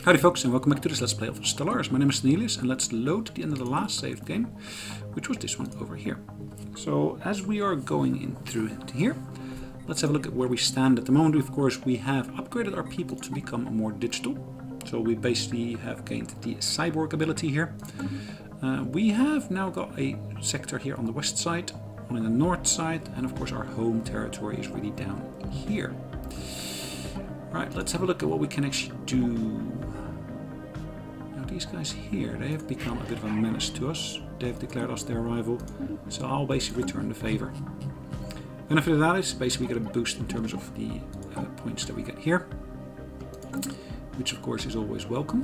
Howdy folks, and welcome back to this Let's Play of Stellaris. My name is Sonelias, and let's load to the end of the last saved game, which was this one over here. So as we are going in through to here, let's have a look at where we stand at the moment. Of course, we have upgraded our people to become more digital. So we basically have gained the cyborg ability here. We have now got a sector here on the west side, one on the north side, and of course our home territory is really down here. Right, let's have a look at what we can actually do. Now these guys here, they have become a bit of a menace to us. They have declared us their rival, so I'll basically return the favor. Benefit of that is basically we get a boost in terms of the points that we get here, which of course is always welcome.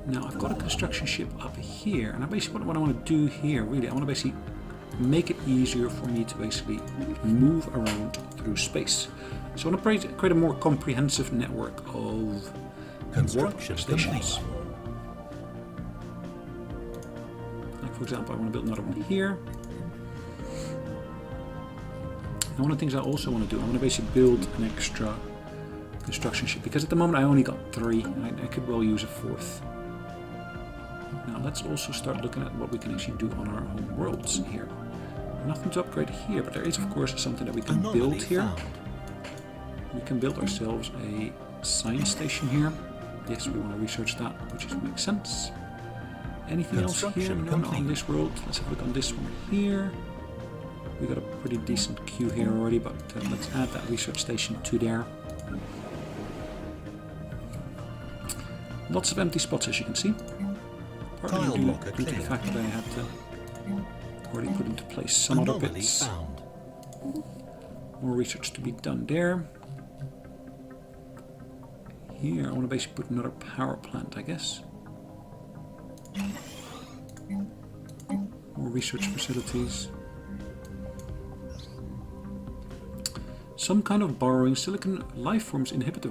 Now I've got a construction ship up here, and what I want to do here, really, I want to basically make it easier for me to basically move around through space. So I want to create a more comprehensive network of construction stations. Like for example, I want to build another one here. And one of the things I also want to do, I want to basically build an extra construction ship, because at the moment I only got 3. I could well use a 4th. Now let's also start looking at what we can actually do on our home worlds here. Nothing to upgrade here, but there is of course something that we can build here. We can build ourselves a science station here. Yes, we want to research that, which makes sense. Anything else here? No, not on this world. Let's have a look on this one here. We got a pretty decent queue here already, but let's add that research station to there. Lots of empty spots, as you can see. Partly due to the fact that I had to already put into place some other bits. More research to be done there. Here, I want to basically put another power plant, I guess. More research facilities. Some kind of burrowing silicon life forms inhabit a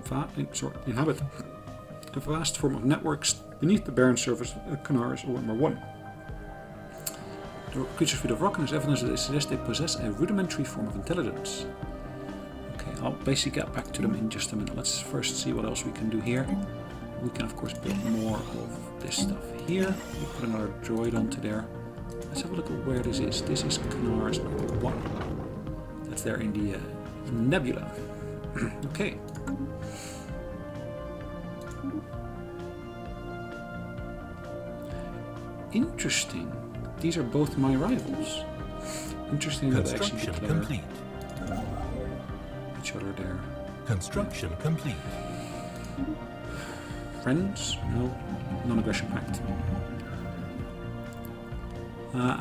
vast form of networks beneath the barren surface of Stellaris or number 1. The creatures feed of rock, and there's evidence that they suggest they possess a rudimentary form of intelligence. Okay, I'll basically get back to them in just a minute. Let's first see what else we can do here. We can of course build more of this stuff here. We'll put another droid onto there. Let's have a look at where this is. This is Stellaris number 1. That's there in the nebula. Okay. Interesting. These are both my rivals. Interesting that they actually declare each other there. Construction complete. Friends? No. Non-aggression pact.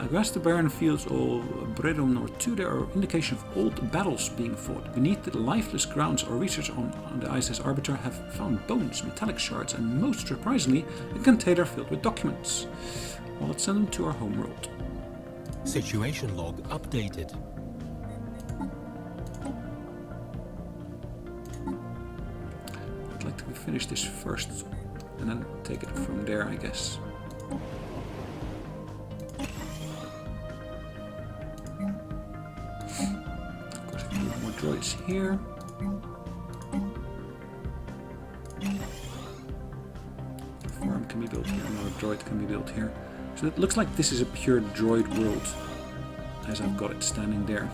Across the barren fields of Bredom number 2, there are indications of old battles being fought. Beneath the lifeless grounds, our research on the ISS Arbiter have found bones, metallic shards, and most surprisingly, a container filled with documents. Well, let's send them to our homeworld. Situation log updated. I'd like to finish this first and then take it from there, I guess. Of course, I can do more droids here. A farm can be built here, another droid can be built here. So it looks like this is a pure droid world, as I've got it standing there.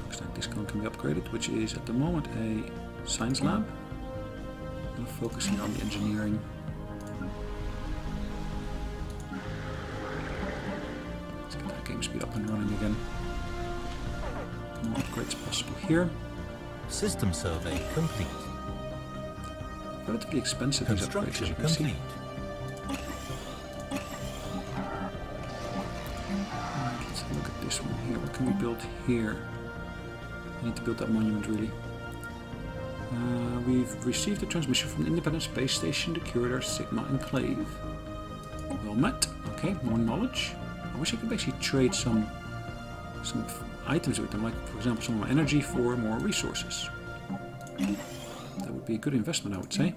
Looks like this one can be upgraded, which is at the moment a science lab. I'm focusing on the engineering. Let's get that game speed up and running again. More upgrades possible here. System survey complete. Relatively expensive these upgrades, as you can see. Alright, let's have a look at this one here. What can we build here? I need to build that monument, really. We've received a transmission from the Independent Space Station, the Curator Sigma Enclave. Well met. Okay, more knowledge. I wish I could basically trade some items with them, like for example some of my energy for more resources. That would be a good investment, I would say.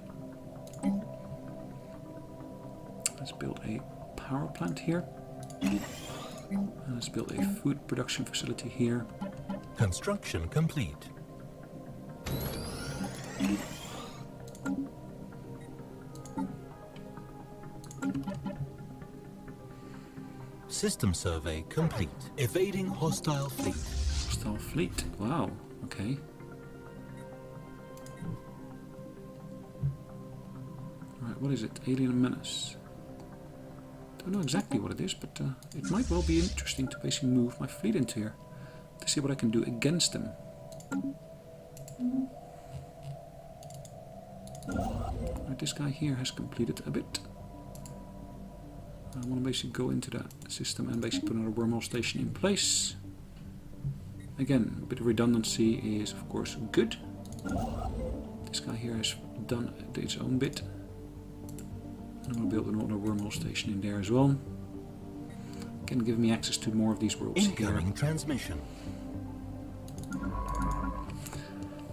Let's build a power plant here. Let's build a food production facility here. Construction complete. System survey complete. Evading hostile fleet. Hostile fleet. Wow. Okay. Alright, what is it? Alien menace. Don't know exactly what it is, but it might well be interesting to basically move my fleet into here to see what I can do against them. Right, this guy here has completed a bit. I want to basically go into that system and basically put another wormhole station in place. Again, a bit of redundancy is of course good. This guy here has done its own bit. I'm going to build another wormhole station in there as well. Can give me access to more of these worlds Incoming here. transmission.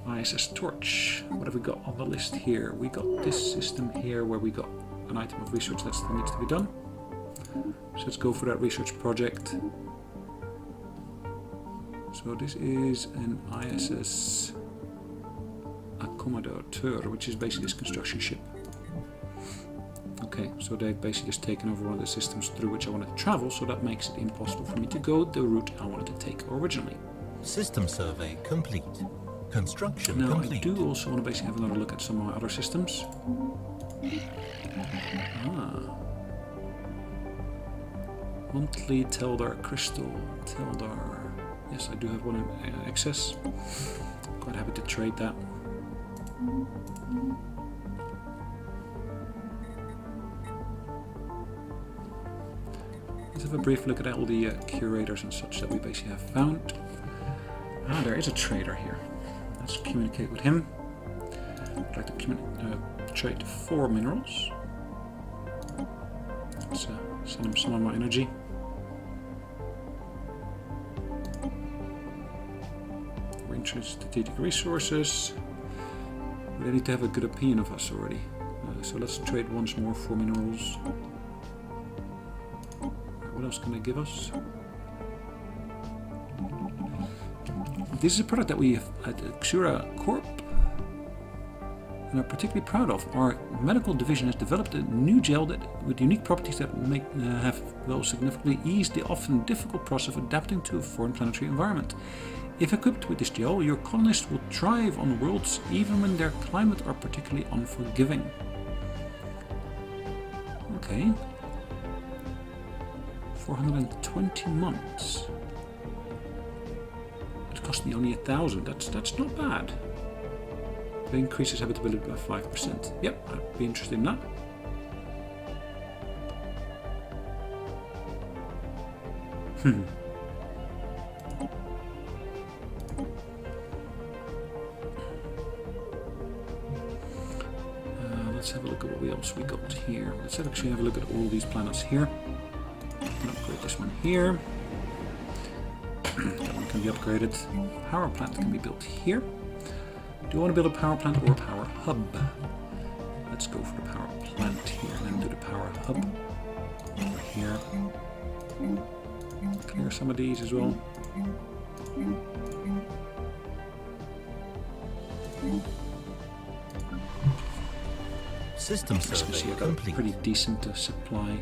ISS Torch. What have we got on the list here? We got this system here where we got an item of research that still needs to be done. So let's go for that research project. So this is an ISS Accommodateur, which is basically this construction ship. Okay, so they've basically just taken over one of the systems through which I wanted to travel, so that makes it impossible for me to go the route I wanted to take originally. System survey complete. Construction Now complete. I do also want to basically have another look at some of my other systems. Monthly Teldar Crystal. Teldar. Yes, I do have one in excess. Quite happy to trade that. Let's have a brief look at all the curators and such that we basically have found. Ah, there is a trader here. Let's communicate with him. I'd like to trade 4 minerals. Let's send him some of my energy. We're interested in strategic resources. They need to have a good opinion of us already. So let's trade once more 4 minerals. What else can they give us? This is a product that we have at Xura Corp and are particularly proud of. Our medical division has developed a new gel that, with unique properties that will significantly ease the often difficult process of adapting to a foreign planetary environment. If equipped with this gel, your colonists will thrive on worlds even when their climate are particularly unforgiving. Okay. 420 months. It cost me only 1,000. That's not bad. It increases habitability by 5%. Yep, I'd be interested in that. Let's have a look at what else we got here. Let's actually have a look at all these planets here. Upgrade this one here. That one can be upgraded. Power plant can be built here. Do you want to build a power plant or a power hub? Let's go for the power plant here and then do the power hub over here. Clear some of these as well. System As you can see, survey I've got a complete. pretty decent supply.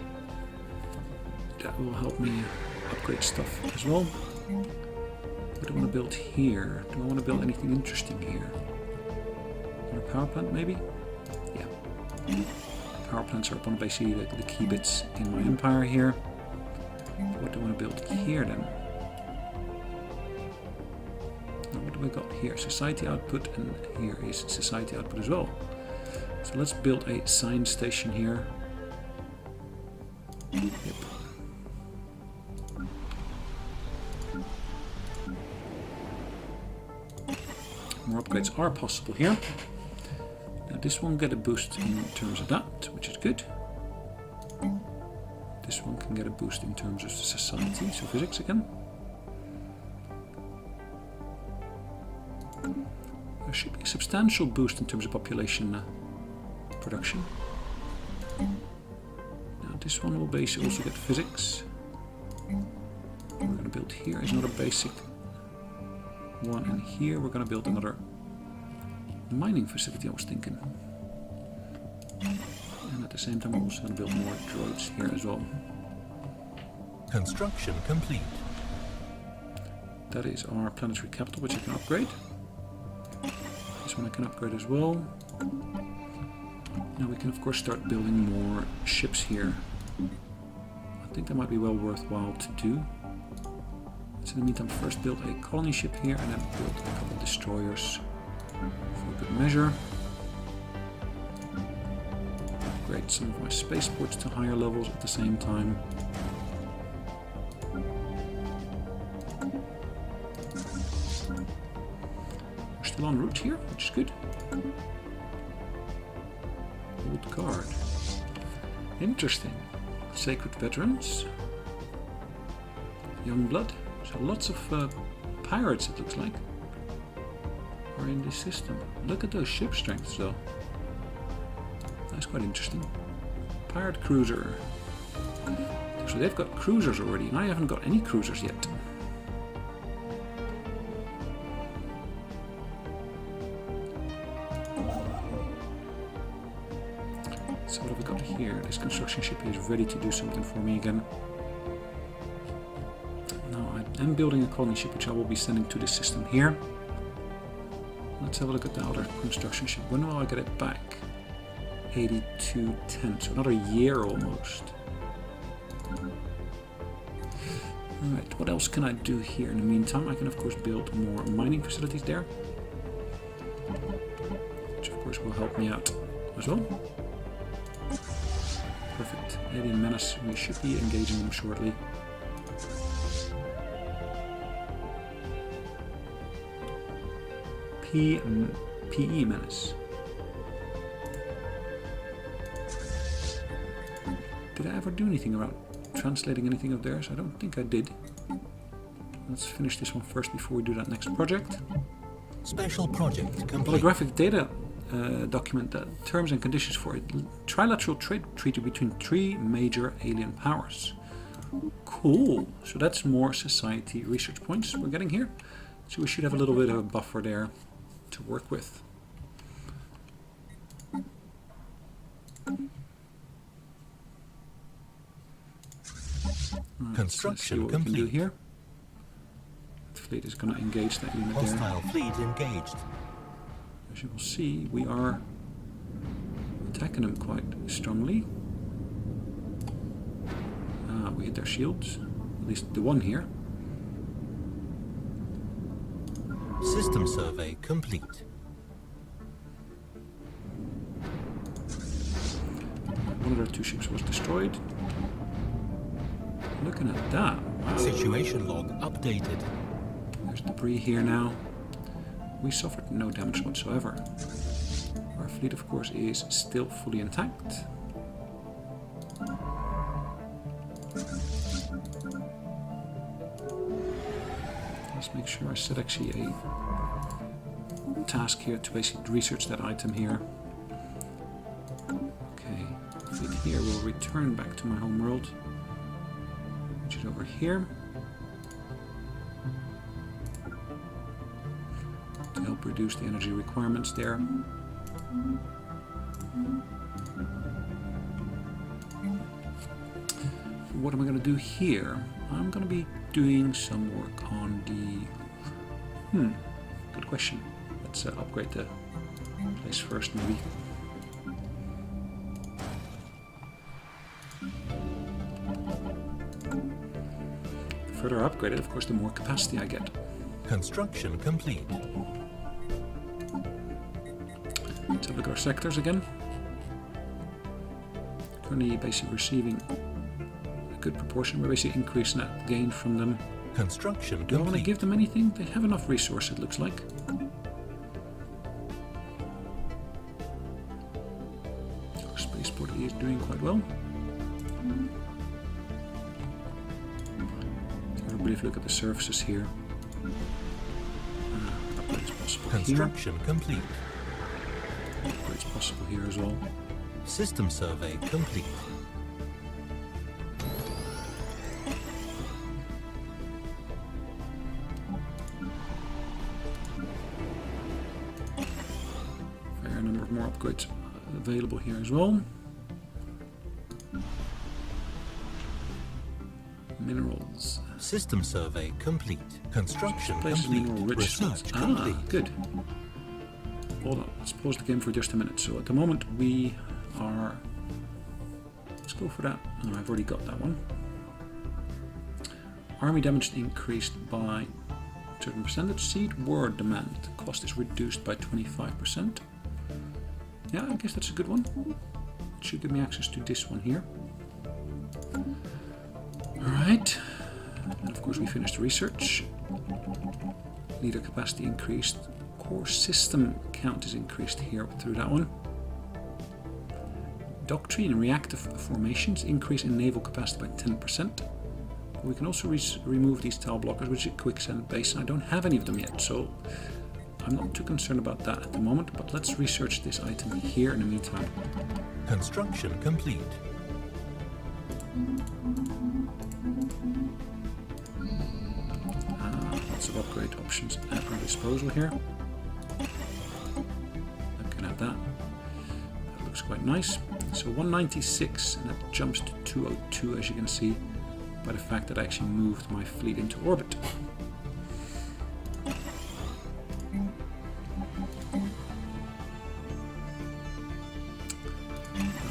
That will help me upgrade stuff as well. What do I want to build here? Do I want to build anything interesting here? A power plant maybe? Yeah. Power plants are upon basically the key bits in my empire here. What do I want to build here then? Now, what do we got here? Society output, and here is society output as well. So let's build a science station here. Yep. More upgrades are possible here. Now this one get a boost in terms of that, which is good. This one can get a boost in terms of society, so physics again. There should be a substantial boost in terms of population production. Now this one will basically also get physics. going to build here is another basic one, and here we're going to build another mining facility, I was thinking. And at the same time, we're also going to build more droids here as well. Construction complete. That is our planetary capital, which I can upgrade. This one I can upgrade as well. Now we can of course start building more ships here. I think that might be well worthwhile to do. So in the meantime, first build a colony ship here and then build a couple of destroyers for good measure. Upgrade some of my spaceports to higher levels at the same time. We're still en route here, which is good. Old guard. Interesting. Sacred veterans. Young blood. So lots of pirates, it looks like, are in this system. Look at those ship strengths though. That's quite interesting. Pirate cruiser. So they've got cruisers already, and I haven't got any cruisers yet. So what have we got here? This construction ship is ready to do something for me again. I'm building a colony ship which I will be sending to this system here. Let's have a look at the other construction ship. When will I get it back? 8210, so another year almost. Alright, what else can I do here in the meantime? I can of course build more mining facilities there, which of course will help me out as well. Perfect. Alien menace, we should be engaging them shortly. PE menace. Did I ever do anything about translating anything of theirs? I don't think I did. Let's finish this one first before we do that next project. Special project complete. Holographic data document terms and conditions for a trilateral trade treaty between 3 major alien powers. Cool. So that's more society research points we're getting here. So we should have a little bit of a buffer there to work with. Construction complete. We can do complete. here. The fleet is going to engage that unit there. Hostile fleet engaged. As you will see, we are attacking them quite strongly. We hit their shields, at least the one here. System survey complete. One of their 2 ships was destroyed. Looking at that. Wow. Situation log updated. There's debris here now. We suffered no damage whatsoever. Our fleet, of course, is still fully intact. Let's make sure I set actually a task here to basically research that item here. Okay, fleet here will return back to my home world, which is over here. To help reduce the energy requirements there. What am I going to do here? I'm going to be doing some work on the... good question. Let's upgrade the place first, maybe. The further I upgrade it, of course, the more capacity I get. Construction complete. Let's have a look at our sectors again. Currently basically receiving a good proportion. We're basically increasing that gain from them. Construction Do I want to complete. give them anything? They have enough resource, it looks like. Our spaceport is doing quite well. Have a brief look at the surfaces here. Upgrades possible here. Construction complete. Upgrades possible here as well. System survey complete. more upgrades available here as well. Minerals. System survey complete. Construction Places complete. mineral rich. Research complete. Good. Hold on, let's pause the game for just a minute. So at the moment we are... Let's go for that. Oh, I've already got that one. Army damage increased by a certain percentage. Seed word demand. The cost is reduced by 25%. Yeah, I guess that's a good one. It should give me access to this one here. Alright. And of course we finished research. Leader capacity increased. Core system count is increased here through that one. Doctrine and reactive formations increase in naval capacity by 10%. We can also remove these tile blockers, which is a quicksand base. I don't have any of them yet, so I'm not too concerned about that at the moment, but let's research this item here in the meantime. Construction complete. Lots of upgrade options at our disposal here. Looking at that. That looks quite nice. So 196, and that jumps to 202, as you can see, by the fact that I actually moved my fleet into orbit. I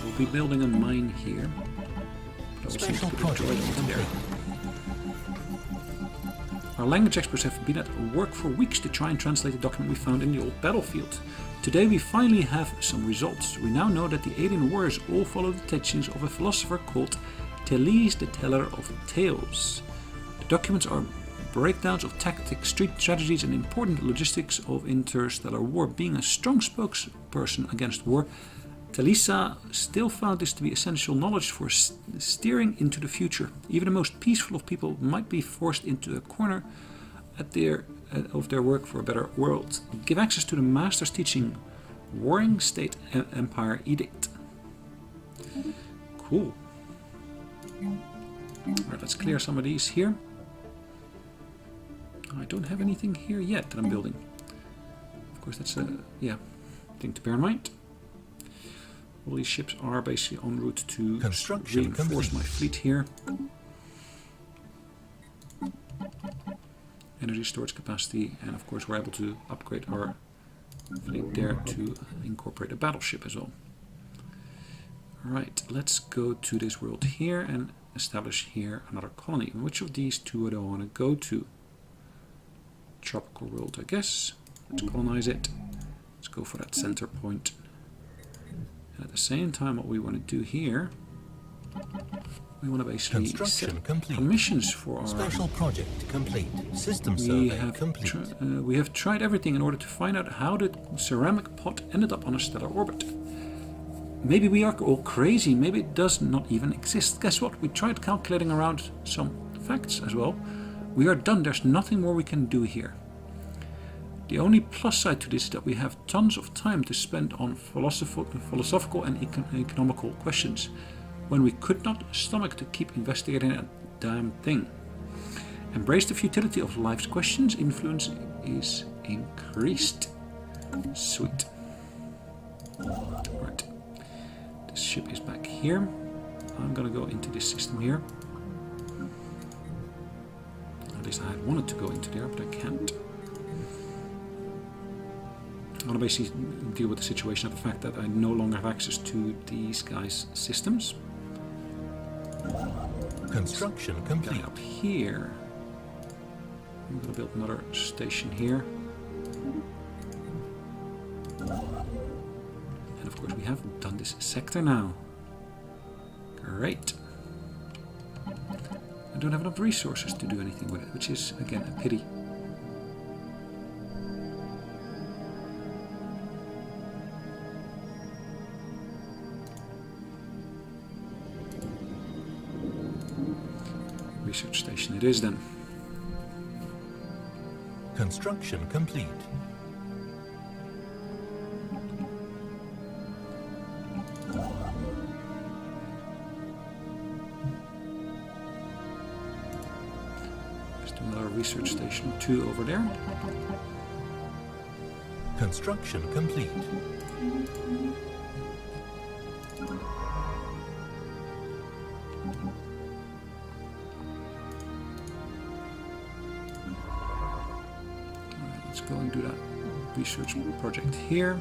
will be building a mine here. But I will Special put a droid project onto there. complete. Our language experts have been at work for weeks to try and translate the document we found in the old battlefield. Today we finally have some results. We now know that the alien warriors all follow the teachings of a philosopher called Stellaris, the teller of tales. The documents are breakdowns of tactics, street strategies, and important logistics of interstellar war. Being a strong spokesperson against war, Talisa still found this to be essential knowledge for steering into the future. Even the most peaceful of people might be forced into a corner at of their work for a better world. Give access to the Master's teaching, Warring State Empire Edict. Cool. Alright, let's clear some of these here. I don't have anything here yet that I'm building. Of course, that's a thing to bear in mind. All these ships are basically en route to reinforce my fleet here. Energy storage capacity, and of course we're able to upgrade our fleet there to incorporate a battleship as well. Alright, let's go to this world here and establish here another colony. And which of these two do I want to go to? Tropical world, I guess. Let's colonize it. Let's go for that center point. And at the same time, what we want to do here, we want to basically set permissions for our... Special project complete. System survey complete. We have tried everything in order to find out how the ceramic pot ended up on a stellar orbit. Maybe we are all crazy, maybe it does not even exist. Guess what? We tried calculating around some facts as well. We are done, there's nothing more we can do here. The only plus side to this is that we have tons of time to spend on philosophical and economical questions, when we could not stomach to keep investigating that damn thing. Embrace the futility of life's questions, influence is increased. Sweet. Right. This ship is back here. I'm gonna go into this system here. At least I had wanted to go into there, but I can't. I want to basically deal with the situation of the fact that I no longer have access to these guys' systems. Construction complete. Up here, I'm going to build another station here. And of course we have done this sector now. Great. I don't have enough resources to do anything with it, which is again a pity. Research station it is then. Construction complete. Just another research station 2 over there. Construction complete. Alright, let's go and do that research project here,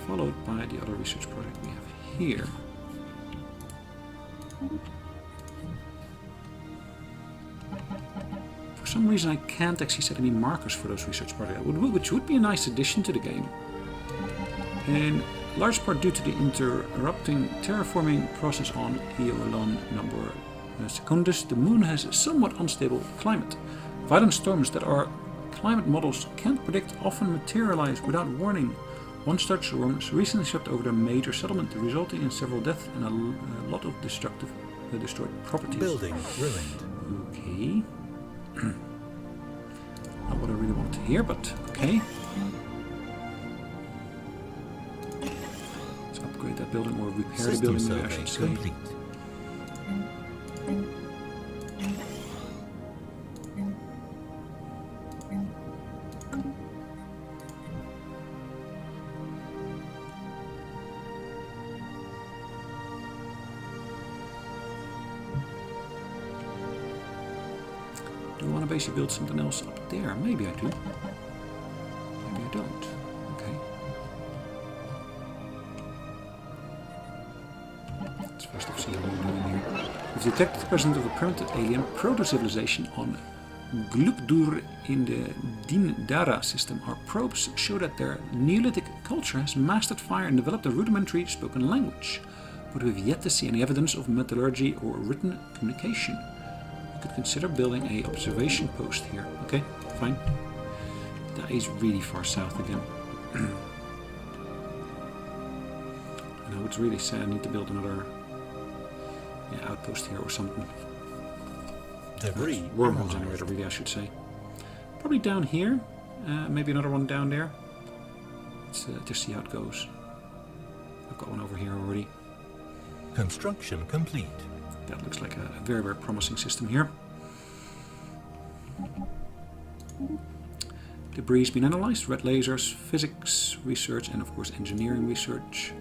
followed by the other research project we have here. For some reason I can't actually set any markers for those research projects, which would be a nice addition to the game. In large part due to the interrupting terraforming process on Eolon number Secundus, the moon has a somewhat unstable climate. Violent storms that our climate models can't predict often materialize without warning. One such storm recently swept over a major settlement, resulting in several deaths and a lot of destroyed properties. Building ruined. Okay. Not what I really want to hear, but okay. Let's upgrade that building or repair the building, maybe I should say. Complete. Do I want to basically build something else up there? Maybe I do. Maybe I don't. Okay. Let's first off see how we're doing here. We've detected the presence of a primitive alien proto-civilization on Glukdur in the Dindara system. Our probes show that their Neolithic culture has mastered fire and developed a rudimentary spoken language, but we've yet to see any evidence of metallurgy or written communication. Could consider building a observation post here. Okay, fine. That is really far south again. And I would really say I need to build another outpost here or something. Debris. Wormhole generator, really, I should say. Probably down here. Maybe another one down there. Let's just see how it goes. I've got one over here already. Construction complete. That looks like a very, very promising system here. Debris has been analyzed, red lasers, physics research, and of course engineering research.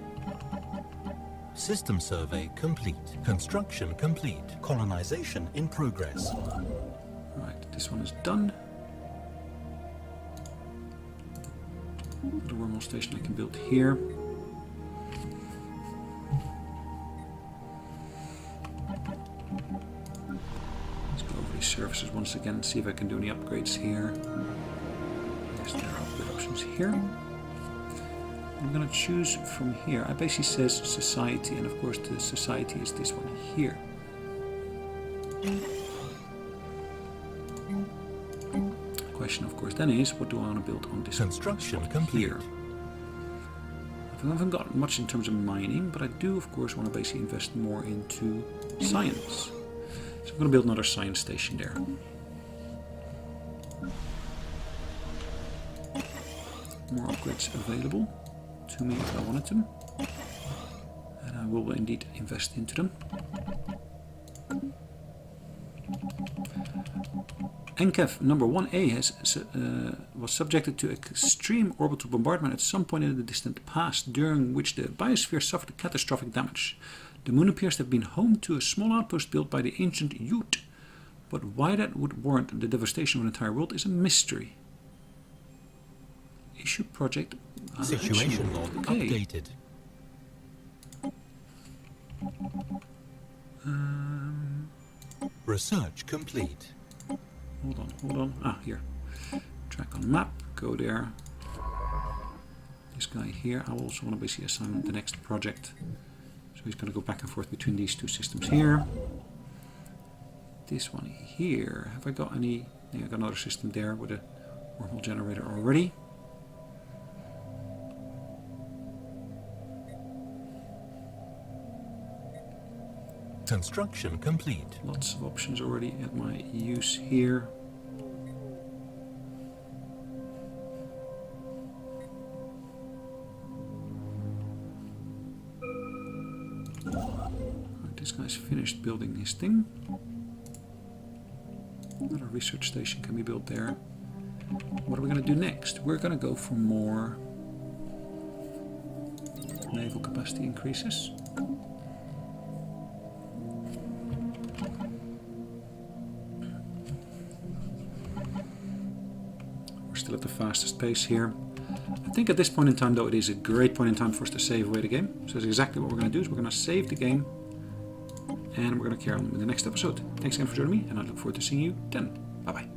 System survey complete. Construction complete. Colonization in progress. Right, this one is done. The wormhole station I can build here. Surfaces once again, see if I can do any upgrades here. Yes, there are upgrade options here. I'm going to choose from here. It basically says society, and of course the society is this one here. The question, of course, then is what do I want to build on this construction complete here? I haven't got much in terms of mining, but I do, of course, want to basically invest more into science. So I'm going to build another science station there. More upgrades available to me if I wanted them. And I will indeed invest into them. NCAF number 1A was subjected to extreme orbital bombardment at some point in the distant past, during which the biosphere suffered catastrophic damage. The moon appears to have been home to a small outpost built by the ancient Ute, but why that would warrant the devastation of an entire world is a mystery. Issue project. Situation log updated. Research complete. Hold on. Ah, here. Track on map. Go there. This guy here. I also want to basically assign the next project. So he's going to go back and forth between these two systems here. This one here. Have I got any? Yeah, I got another system there with a wormhole generator already. Construction complete. Lots of options already at my use here. This guy's finished building his thing. Another research station can be built there. What are we going to do next? We're going to go for more naval capacity increases. We're still at the fastest pace here. I think at this point in time, though, it is a great point in time for us to save away the game. So that's exactly what we're going to do, is we're going to save the game, and we're going to carry on with the next episode. Thanks again for joining me, and I look forward to seeing you then. Bye-bye.